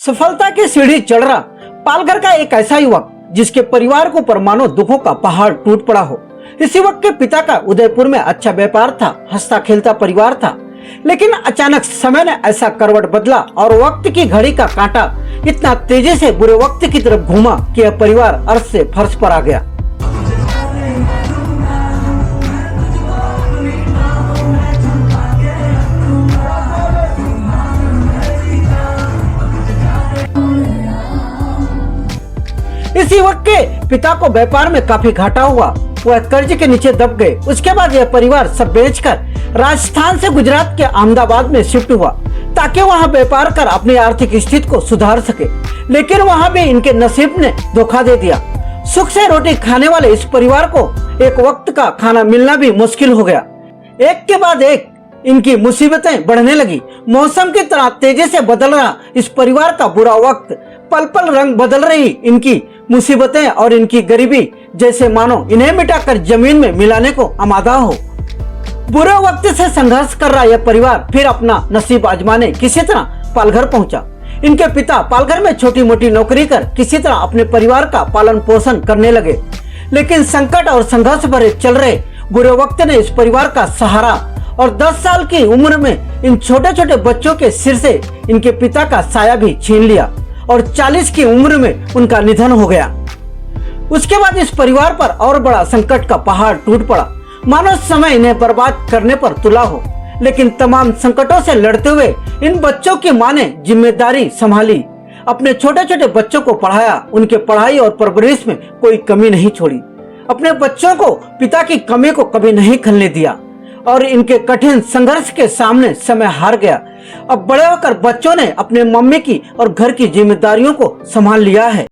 सफलता की सीढ़ी चढ़ रहा पालघर का एक ऐसा युवक जिसके परिवार को पर मानो दुखों का पहाड़ टूट पड़ा हो। इस युवक के पिता का उदयपुर में अच्छा व्यापार था, हंसता खेलता परिवार था, लेकिन अचानक समय ने ऐसा करवट बदला और वक्त की घड़ी का कांटा इतना तेजी से बुरे वक्त की तरफ घूमा कि यह परिवार अर्श से फर्श पर आ गया। इस युवक के पिता को व्यापार में काफी घाटा हुआ, वह कर्ज के नीचे दब गए। उसके बाद यह परिवार सब बेचकर राजस्थान से गुजरात के अहमदाबाद में शिफ्ट हुआ ताकि वहां व्यापार कर अपनी आर्थिक स्थिति को सुधार सके, लेकिन वहां भी इनके नसीब ने धोखा दे दिया। सुख से रोटी खाने वाले इस परिवार को एक वक्त का खाना मिलना भी मुश्किल हो गया। एक के बाद एक इनकी मुसीबतें बढ़ने लगी। मौसम की तरह तेजी से बदल रहा इस परिवार का बुरा वक्त, पल पल रंग बदल रही इनकी मुसीबतें और इनकी गरीबी जैसे मानो इन्हें मिटाकर जमीन में मिलाने को आमादा हो। बुरे वक्त से संघर्ष कर रहा यह परिवार फिर अपना नसीब आजमाने किसी तरह पालघर पहुंचा। इनके पिता पालघर में छोटी मोटी नौकरी कर किसी तरह अपने परिवार का पालन पोषण करने लगे, लेकिन संकट और संघर्ष भरे चल रहे बुरे वक्त ने इस परिवार का सहारा और 10 साल की उम्र में इन छोटे छोटे बच्चों के सिर से इनके पिता का साया भी छीन लिया और 40 की उम्र में उनका निधन हो गया। उसके बाद इस परिवार पर और बड़ा संकट का पहाड़ टूट पड़ा, मानो समय इन्हें बर्बाद करने पर तुला हो। लेकिन तमाम संकटों से लड़ते हुए इन बच्चों की मां ने जिम्मेदारी संभाली, अपने छोटे छोटे बच्चों को पढ़ाया, उनके पढ़ाई और परवरिश में कोई कमी नहीं छोड़ी। अपने बच्चों को पिता की कमी को कभी नहीं खलने दिया और इनके कठिन संघर्ष के सामने समय हार गया। अब बड़े होकर बच्चों ने अपने मम्मी की और घर की जिम्मेदारियों को संभाल लिया है।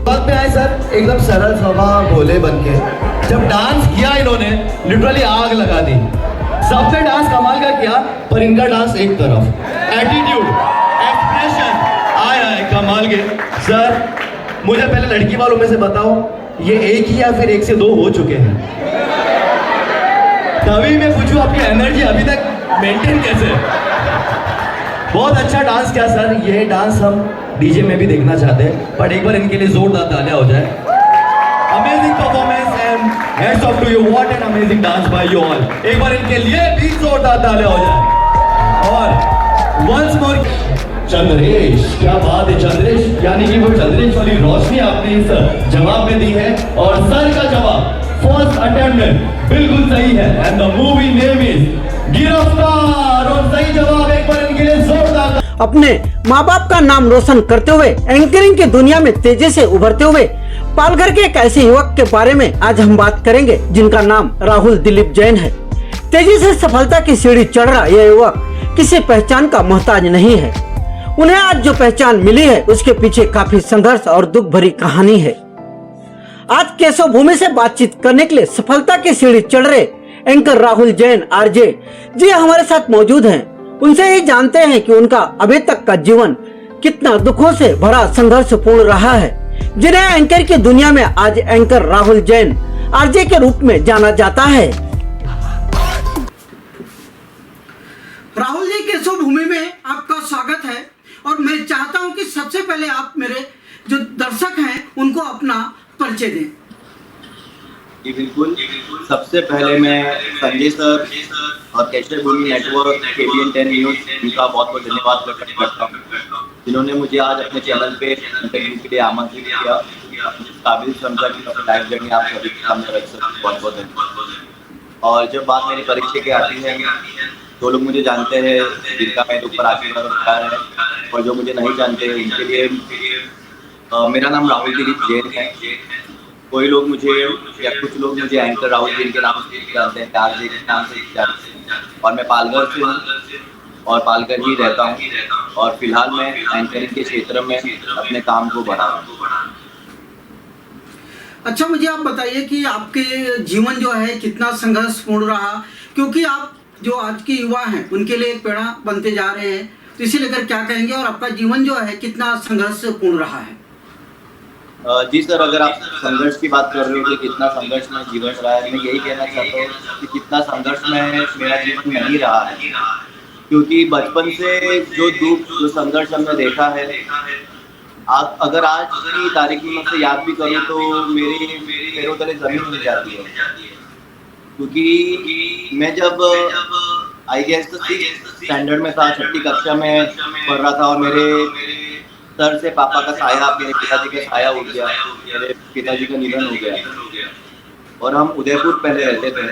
बात में आए सर, एकदम सरल स्वभाव भोले बनके जब डांस किया इन्होंने लिटरली आग लगा दी। सबने डांस कमाल का किया, पर इनका डांस एक तरफ, एटीट्यूड, एक्सप्रेशन आए आए कमाल के। सर मुझे पहले लड़की वालों में से बताओ, ये एक ही या फिर एक से दो हो चुके हैं? तभी मैं पूछूं आपकी एनर्जी अभी तक मेंटेन कैसे? बहुत अच्छा डांस किया सर। ये डांस हम डीजे में भी देखना चाहते हैं, बट एक बार इनके लिए जोरदार तालियां हो जाए। Amazing performance and hats off to you, what an amazing dance by you all. एक बार इनके लिए भी जोरदार तालियां हो जाए। और वंस मोर चंद्रेश, क्या बात है चंद्रेश, यानी कि वो चंद्रेश वाली रोशनी आपने इस जवाब में दी है और सर का जवाब फर्स्ट अटेम्प्ट में बिल्कुल सही है। And the movie name is गिरफ्तार, और सही जवाब एक बार इनके लिए जोरदार। अपने माँ बाप का नाम रोशन करते हुए एंकरिंग की दुनिया में तेजी से उभरते हुए पालघर के एक ऐसे युवक के बारे में आज हम बात करेंगे जिनका नाम राहुल दिलीप जैन है। तेजी से सफलता की सीढ़ी चढ़ रहा यह युवक किसी पहचान का मोहताज नहीं है। उन्हें आज जो पहचान मिली है उसके पीछे काफी संघर्ष और दुख भरी कहानी है। आज केशव भूमि से बातचीत करने के लिए सफलता की सीढ़ी चढ़ रहे एंकर राहुल जैन आरजे जी हमारे साथ मौजूद हैं। उनसे ही जानते हैं कि उनका अभी तक का जीवन कितना दुखों से भरा संघर्षपूर्ण रहा है, जिन्हें एंकर की दुनिया में आज एंकर राहुल जैन आरजे के रूप में जाना जाता है। राहुल जी, केशव भूमि में आपका स्वागत है और मैं चाहता हूं कि सबसे पहले आप मेरे जो दर्शक हैं उनको अपना परिचय दें। जी बिल्कुल। सबसे पहले मैं संजय सर और केशव भूमि नेटवर्क KBN 10 न्यूज़ इनका बहुत बहुत धन्यवाद प्रकट करता हूँ, जिन्होंने मुझे आज अपने चैनल पे इंटरव्यू के लिए आमंत्रित किया। जिस काबिल समझा कि अपनी लाइफ जर्नी आप सभी के सामने रख सकते, बहुत बहुत धन्यवाद। और जब बात मेरी परीक्षा की आती है तो लोग मुझे जानते हैं जिनका मेरे ऊपर आशीर्वाद और प्यार है, और जो मुझे नहीं जानते उनके लिए मेरा नाम राहुल दिलीप जैन है। कोई लोग मुझे या कुछ लोग मुझे एंकर राहुल जैन के नाम से जानते हैं, प्यार जैन के नाम से जानते हैं। और मैं पालघर से हूँ और पालघर ही रहता हूँ और फिलहाल मैं एंकरिंग के क्षेत्र में अपने काम को बढ़ा रहा हूँ। अच्छा, मुझे आप बताइए कि आपके जीवन जो है कितना संघर्षपूर्ण रहा, क्योंकि आप जो आज के युवा हैं उनके लिए एक पेड़ा बनते जा रहे हैं, तो इसे लेकर क्या कहेंगे और आपका जीवन जो है कितना संघर्षपूर्ण रहा है? जी सर, अगर आप संघर्ष की बात कर रहे हो कि कितना संघर्ष में जीवन रहा है, मैं यही कहना चाहता हूँ कि कितना संघर्ष में मेरा जीवन नहीं रहा है, क्योंकि बचपन से जो दुख जो संघर्ष हमने देखा है, आप अगर आज की तारीख में मुझसे याद भी करूँ तो मेरे पैरों तले जमीन मिल जाती है, क्योंकि मैं जब आई गेस सिक्स स्टैंडर्ड में था, 6ठी कक्षा में पढ़ रहा था और मेरे सर से पापा का साया, मेरे पिताजी का साया उठ गया, मेरे पिताजी का निधन हो गया और हम उदयपुर पहले रहते थे।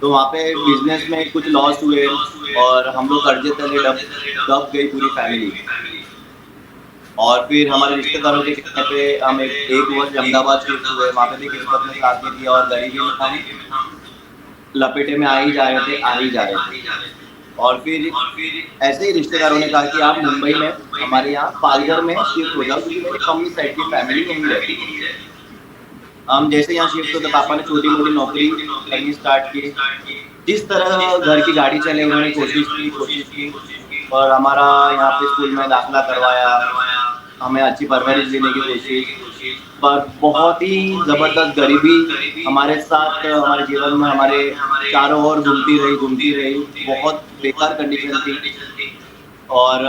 तो वहाँ पे बिजनेस में कुछ लॉस हुए और हम लोग कर्जे तले दब गई पूरी फैमिली। और फिर हमारे रिश्तेदारों के कहने पे हम एक वर्ष अहमदाबाद शिफ्ट हुए। वहाँ पे भी किस्मत ने साथ नहीं दिया और गरीबी में हम लपेटे में आ ही जा रहे थे। और फिर ऐसे ही रिश्तेदारों ने कहा कि आप मुंबई में हमारे यहाँ पालघर में शिफ्ट हो जाओ, क्योंकि मेरी मम्मी साइड की फैमिली यहीं रहती है। हम जैसे यहाँ शिफ्ट होते पापा ने छोटी मोटी नौकरी करनी स्टार्ट की। जिस तरह घर की गाड़ी चले उन्होंने कोशिश की और हमारा यहाँ पे स्कूल में दाखिला करवाया, हमें अच्छी परवरिश देने की कोशिश, पर बहुत ही ज़बरदस्त गरीबी हमारे साथ हमारे जीवन में हमारे चारों ओर घूमती रही। बहुत बेकार कंडीशन थी और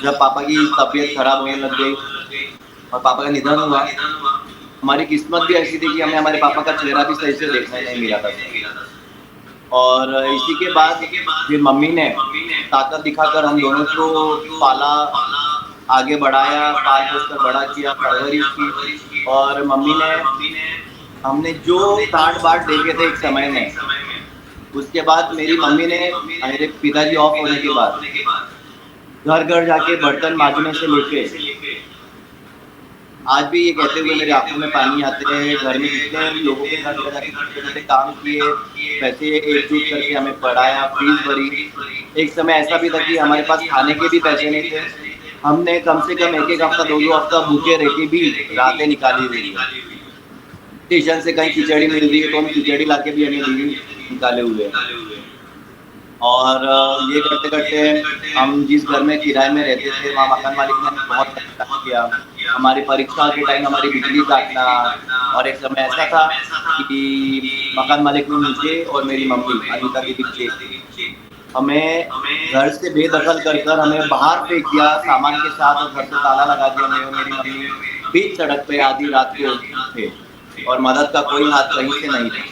जब पापा की तबीयत खराब होने लग गई और पापा का निधन हुआ, हमारी किस्मत भी ऐसी थी कि हमें हमारे पापा का चेहरा भी सही से देखने नहीं मिला था। और इसी के बाद फिर मम्मी ने ताकत दिखाकर हम दोनों को पाला, आगे बढ़ाया, पाल पोस कर बड़ा किया, परवरिश की। और मम्मी ने हमने जो टाट बाट देखे थे एक समय में, उसके बाद मेरी मम्मी ने मेरे पिताजी ऑफ होने के बाद घर घर जाके बर्तन मांजने से लेके आज भी ये कहते हुए मेरे आंखों में पानी आते हैं। घर में कितने लोगों के घर जाके काम किए, पैसे एकजुट करके हमें पढ़ाया, फीस भरी। एक समय ऐसा भी था कि हमारे पास खाने के भी पैसे नहीं थे। हमने कम से कम एक हफ्ता 2 हफ्ता भूखे रह के भी रातें निकाली हुई है। स्टेशन से कहीं खिचड़ी मिल रही है तो हम खिचड़ी ला के भी हमें निकाले हुए। और ये करते करते हम जिस घर में किराए में रहते थे वहाँ मकान मालिक ने हमें बहुत परेशान किया। हमारी परीक्षा के टाइम हमारी बिजली काटना, और एक समय ऐसा था कि मकान मालिक ने मुझे और मेरी मम्मी अनिता दीदी हमें घर से बेदखल कर हमें बाहर फेंक दिया सामान के साथ और घर से ताला लगा दिया। मैं और मेरी मम्मी बीच सड़क पे आधी रात को थे और मदद का कोई हाथ कहीं से नहीं था।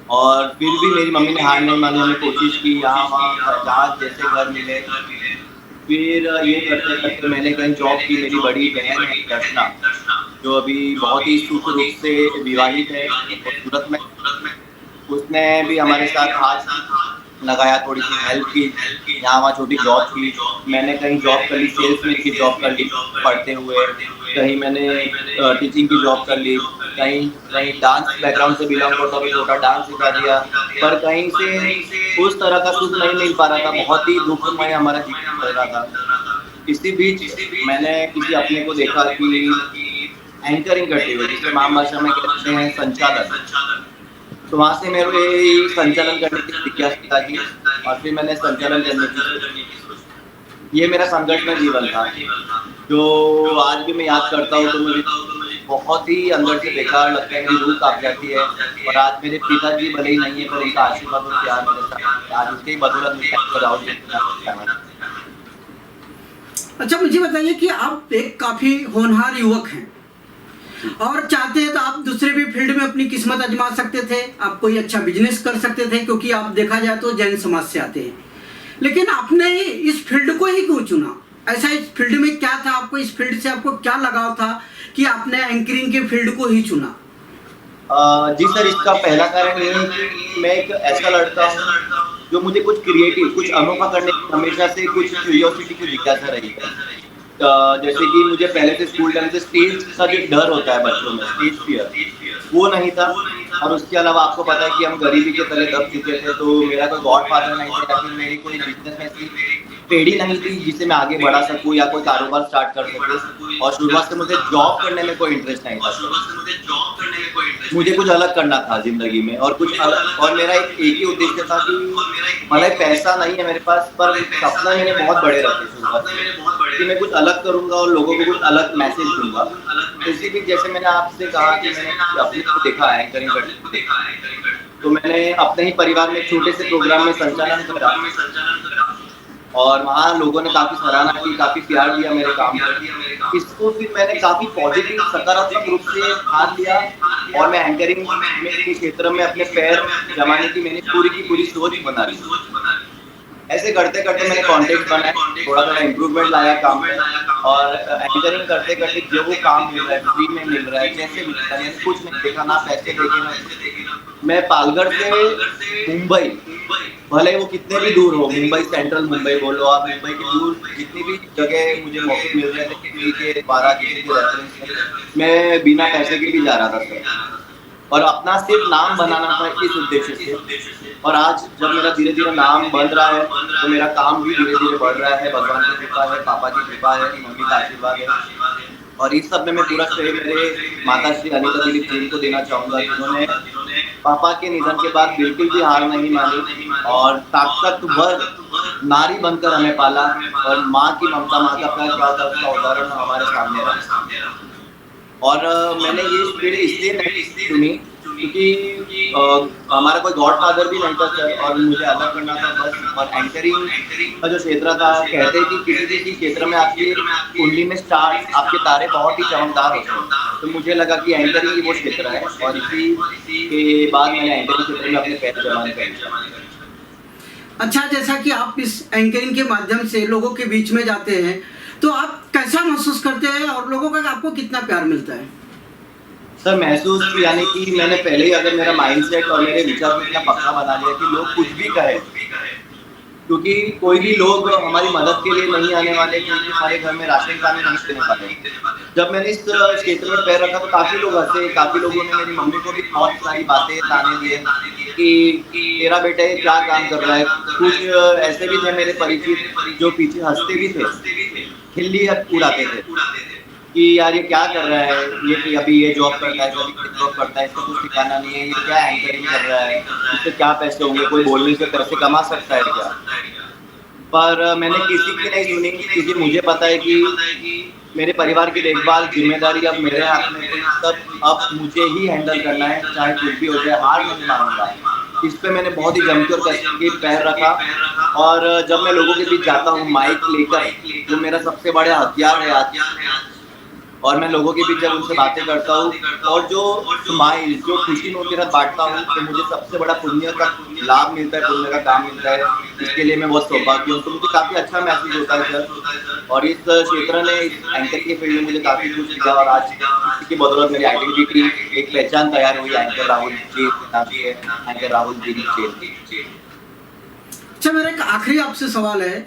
और फिर भी मेरी मम्मी ने हार नहीं मानी, हमें कोशिश की यहाँ वहाँ जहाँ जैसे घर मिले। फिर ये करते करते मैंने कहीं जॉब की। मेरी बड़ी बहन है दर्शना, जो अभी बहुत ही सुख रूप से विवाहित है और सूरत में, उसने भी हमारे साथ हाथ लगाया, थोड़ी सी हेल्प की, यहाँ वहाँ छोटी जॉब की। मैंने कहीं जॉब कर ली, सेल्समैन की जॉब कर ली पढ़ते हुए, कहीं मैंने टीचिंग की जॉब कर ली, कहीं डांस बैकग्राउंड से बिलोंग करता हूँ, छोटा डांस सिखा दिया। पर कहीं से उस तरह का सुख नहीं मिल पा रहा था, बहुत ही दुखमय हमारा जीवन चल रहा था। इसी बीच मैंने किसी अपने को देखा कि एंकरिंग करते हुए, जिसे आम भाषा में कहते हैं संचालन। तो वहाँ से मेरे संचालन करने की जिज्ञासा थी और फिर मैंने संचालन करने की। ये मेरा संगठन जीवन था, जो आज भी मैं याद करता हूँ तो मुझे बहुत ही अंदर से बेकार लगता है, मेरी रूह कांप जाती है। और आज मेरे पिताजी भले ही नहीं है, पर उनका आशीर्वाद और प्यार मेरे साथ, आज उसके ही बदौलत मुझे। अच्छा, मुझे बताइए कि आप एक काफी होनहार युवक हैं और चाहते हैं तो आप दूसरे भी फील्ड में अपनी किस्मत आजमा सकते थे, आप कोई अच्छा बिजनेस कर सकते थे, क्योंकि आप देखा जाए तो जैन समाज से आते हैं। लेकिन आपने इस फील्ड को ही क्यों चुना? ऐसा इस फील्ड में क्या था आपको, इस फील्ड से आपको क्या लगाव था कि आपने एंकरिंग के फील्ड को ही चुना? जी सर, इसका पहला कारण ये है कि मैं एक ऐसा लड़का हूँ जो मुझे कुछ क्रिएटिव, कुछ अनोखा करने की हमेशा से कुछ क्यूरियोसिटी की जिज्ञासा रही है। जैसे कि मुझे पहले से स्कूल टाइम से स्टेज का जो डर होता है बच्चों में, स्टेज फियर, वो नहीं था। और उसके अलावा आपको पता है कि हम गरीबी के तले दब चुके थे, तो मेरा कोई गॉड फादर नहीं था या फिर मेरी कोई बिजनेस में ऐसी पेड़ी नहीं थी जिसे मैं आगे बढ़ा सकूं या कोई कारोबार स्टार्ट कर सकूं। और शुरुआत से मुझे जॉब करने में कोई इंटरेस्ट नहीं था। मुझे कुछ अलग करना था जिंदगी में और कुछ अलग, और मेरा एक ही उद्देश्य था कि भले पैसा नहीं है मेरे पास, पर सपना मैंने बहुत बड़े रखे शुरुआत से कि मैं कुछ अलग करूंगा और लोगों को कुछ अलग मैसेज दूंगा। तो इसी बीच जैसे मैंने आपसे कहा कि मैंने अपने को देखा है एंकरिंग करते, तो मैंने अपने ही परिवार में छोटे से प्रोग्राम में संचालन करा और वहाँ लोगों ने काफ़ी सराहना की, काफ़ी प्यार दिया मेरे काम को। इसको फिर मैंने काफ़ी पॉजिटिव सकारात्मक रूप से ठान लिया और मैं एंकरिंग के क्षेत्र में अपने पैर जमाने की मैंने पूरी की पूरी सोच बना ली। ऐसे करते करते मैंने कॉन्टेक्ट बनाए, थोड़ा थोड़ा इम्प्रूवमेंट लाया काम में, और एंकरिंग करते करते जो वो काम मिल रहा है, फ्री में मिल रहा है, जैसे मिल रहा है, मैंने कुछ नहीं देखा, ना पैसे देखे ना। मैं पालघर से मुंबई, भले वो कितने भी दूर हो, मुंबई सेंट्रल मुंबई बोलो आप, मुंबई की दूर जितनी भी जगह मुझे मौके मिल रहे थे किसी के 12 किसी के रेफरेंस में, मैं बिना पैसे के भी जा रहा था सर, और अपना सिर्फ नाम बनाना था इस उद्देश्य से। और आज जब मेरा धीरे धीरे नाम बन रहा है तो मेरा काम भी धीरे धीरे बढ़ रहा है। भगवान की कृपा है, पापा की कृपा है, मम्मी का आशीर्वाद है, और इस सब में मैं पूरा श्रेय मेरे माता श्री अनिता दिलीप जी को देना चाहूँगा, जिन्होंने पापा के निधन के बाद बिल्कुल भी हार नहीं मानी और ताकतवर नारी बनकर हमें पाला, और माँ की ममता, माँ का प्यार क्या होता है उसका उदाहरण हमारे सामने रहा। और मैंने ये स्पीड इसलिए नहीं चुनी क्योंकि हमारा कोई गॉड फादर भी नहीं था सर, और मुझे अलग करना था बस। और एंकरिंग का जो क्षेत्र था, कहते हैं कि किसी भी क्षेत्र में आपकी कुंडली में स्टार, आपके तारे बहुत ही चमकदार होते हैं, तो मुझे लगा कि एंकरिंग ही वो क्षेत्र है, और इसी के बाद मैंने एंकरिंग क्षेत्र में अपने पैर जमाने कर। अच्छा, जैसा कि आप इस एंकरिंग के माध्यम से लोगों के बीच में जाते हैं, तो आप कैसा महसूस करते हैं और लोगों का आपको कितना प्यार मिलता है? सर महसूस यानी कि मैंने पहले ही अगर मेरा माइंडसेट और मेरे विचार को इतना पक्का बना लिया कि लोग कुछ भी कहे, क्योंकि कोई भी लोग हमारी मदद के लिए नहीं आने वाले, क्योंकि हमारे घर में राशन पानी नहीं देने वाले। जब मैंने इस क्षेत्र में पैर रखा तो काफ़ी लोग हंसे, काफ़ी लोगों ने मेरी मम्मी को भी बहुत सारी बातें ताने दिए कि तेरा बेटा ये क्या काम कर रहा है। कुछ ऐसे भी थे मेरे परिचित जो पीछे हंसते भी थे, खिल्ली उड़ाते थे कि यार ये क्या कर रहा है, ये कि अभी ये जॉब करता है, कभी जॉब करता है, इसको कुछ ठिकाना नहीं है, ये क्या एंकरिंग कर रहा है, इससे क्या पैसे होंगे, कोई बोलने से पैसे कमा सकता है क्या। पर मैंने किसी की नहीं सुनी, क्योंकि मुझे पता है कि मेरे परिवार की देखभाल जिम्मेदारी अब मेरे हाथ में है, सब अब मुझे ही हैंडल करना है, चाहे कुछ भी हो जाए, हार नहीं मानूंगा। इस पे मैंने बहुत ही जमकर कस के पैर रखा, और जब मैं लोगों के बीच जाता हूँ माइक लेकर, जो मेरा सबसे बड़ा हथियार है आज, और मैं लोगों के बीच जब उनसे बातें करता हूँ और जो स्माइल, जो खुशी मैं उनके साथ बांटता हूँ, तो मुझे सबसे बड़ा पुण्य का लाभ मिलता है, पुण्य का काम मिलता है। इसके लिए मैं बहुत सौभाग्य हूँ, तो मुझे काफ़ी अच्छा महसूस होता है सर। और इस क्षेत्र ने, इस एंकर के फील्ड में मुझे काफ़ी कुछ सीखा, और आज इसकी बदौलत मेरी आइडेंटिटी, एक पहचान तैयार हुई एंकर राहुल जी के नाम से, एंकर राहुल जी जी। अच्छा, मेरा एक आखिरी आपसे सवाल है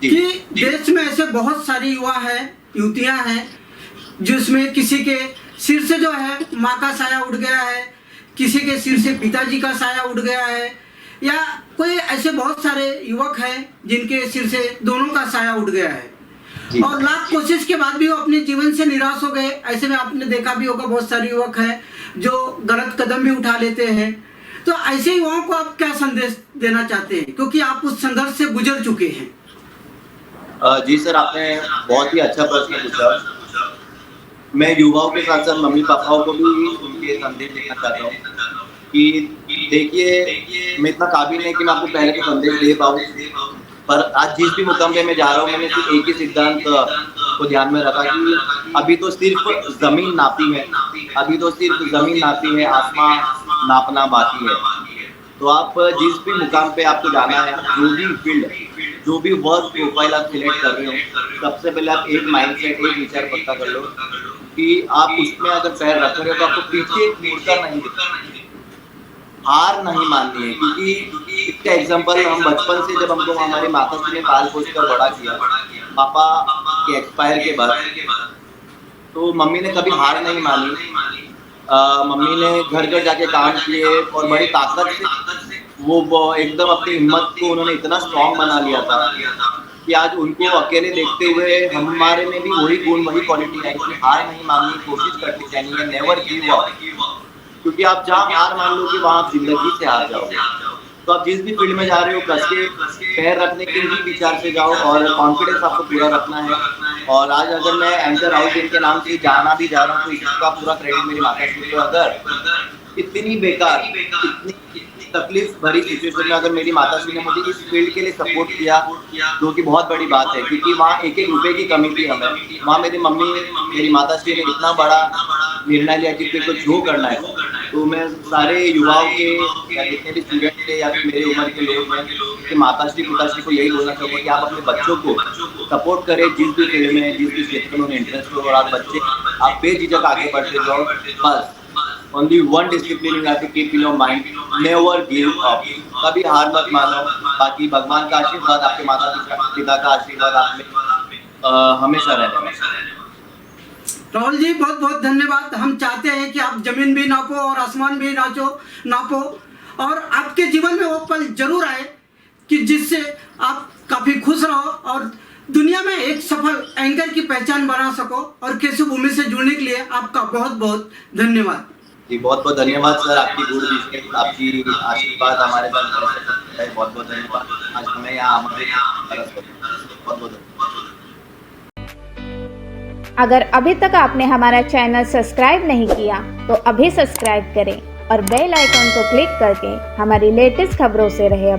कि देश में ऐसे बहुत सारी युवा हैं, युवतियां हैं, जिसमें किसी के सिर से जो है माँ का साया उड़ गया है, किसी के सिर से पिताजी का साया उड़ गया है, या कोई ऐसे बहुत सारे युवक हैं जिनके सिर से दोनों का साया उड़ गया है, और लाख कोशिश के बाद भी वो अपने जीवन से निराश हो गए। ऐसे में आपने देखा भी होगा, बहुत सारे युवक हैं जो गलत कदम भी उठा लेते हैं। तो ऐसे युवाओं को आप क्या संदेश देना चाहते हैं, क्योंकि आप उस संघर्ष से गुजर चुके हैं? जी सर, आपने बहुत ही अच्छा प्रश्न पूछा। मैं युवाओं के साथ साथ मम्मी पापाओं को भी उनके संदेश देना चाहता हूँ कि देखिए, मैं इतना काबिल नहीं कि मैं आपको पहले तो संदेश दे पाऊँ, पर आज जिस भी मुकाम पे मैं जा रहा हूँ, मैंने सिर्फ एक ही सिद्धांत को ध्यान में रखा कि अभी तो सिर्फ जमीन नापी है, अभी तो सिर्फ जमीन नापी है, आसमान नापना बाकी है। तो आप जिस भी मुकाम पे आपको जाना है, जो भी फील्ड, जो भी वर्क प्रोफाइल आप सिलेक्ट कर रहे हो, सबसे पहले आप एक माइंडसेट, एक विचार पक्का कर लो कि आप उसमें अगर पैर रख रहे हो तो आपको पीछे मुड़कर नहीं दिखता, हार नहीं माननी है। क्योंकि इसका एग्जांपल हम बचपन से, जब हमको हमारी माता श्री ने पाल पोस कर बड़ा किया, पापा के एक्सपायर के बाद तो मम्मी ने कभी हार नहीं मानी। मम्मी ने घर घर जाके काम किए और बड़ी ताकत से वो एकदम अपनी हिम्मत को उन्होंने इतना स्ट्रॉन्ग बना लिया था कि आज उनको अकेले देखते हुए हमारे में भी वही गुण वही क्वालिटी है कि हार नहीं माननी, कोशिश करनी चाहिए, नेवर गिव अप। क्योंकि आप जहाँ हार मान लो कि वहाँ आप जिंदगी से हार जाओगे। तो आप जिस भी फील्ड में जा रहे हो कस के पैर रखने के ही विचार से जाओ और कॉन्फिडेंस आपको पूरा रखना है। और आज अगर मैं एंकर राहुल जिन के नाम से जाना भी जा रहा हूँ तो इसका पूरा क्रेडिट मेरी माता श्री को। अगर इतनी बेकार इतनी तकलीफ भरी सिचुएशन में अगर मेरी माता श्री ने मुझे इस फील्ड के लिए सपोर्ट किया जो कि बहुत बड़ी बात है, क्योंकि वहाँ एक एक रुपए की कमी थी हमें। वहाँ मेरी मम्मी मेरी माता श्री ने इतना बड़ा निर्णय लिया कि तेरे को जो करना है। तो मैं सारे युवाओं के या जितने भी स्टूडेंट थे या फिर मेरे उम्र के लोग हैं कि माताश्री पिताश्री को यही बोलना चाहूँगा कि आप अपने बच्चों को सपोर्ट करें जिस भी फील्ड में जिस भी क्षेत्र में उन्हें इंटरेस्ट हो। और आप बच्चे आप बेझिझक आगे बढ़ते जाओ। बस only one discipline you have to keep in your mind, never give up. कभी हार मत मानो। बाकी भगवान का आशीर्वाद, आपके माता पिता का आशीर्वाद आप में हमेशा रहेगा। राहुल जी बहुत बहुत धन्यवाद। हम चाहते हैं कि आप जमीन भी नापो और आसमान भी नापो और आपके जीवन में वो पल जरूर आए कि जिससे आप काफ़ी खुश रहो और दुनिया में एक सफल एंकर की पहचान बना सको। और केशव भूमि से जुड़ने के लिए आपका बहुत बहुत धन्यवाद। जी बहुत बहुत धन्यवाद सर, आपकी गुड विशेष, आपकी आशीर्वाद हमारे साथ है। बहुत बहुत धन्यवाद। आज हमें यहाँ बहुत बहुत धन्यवाद। अगर अभी तक आपने हमारा चैनल सब्सक्राइब नहीं किया तो अभी सब्सक्राइब करें और बेल आइकॉन को क्लिक करके हमारी लेटेस्ट खबरों से रहे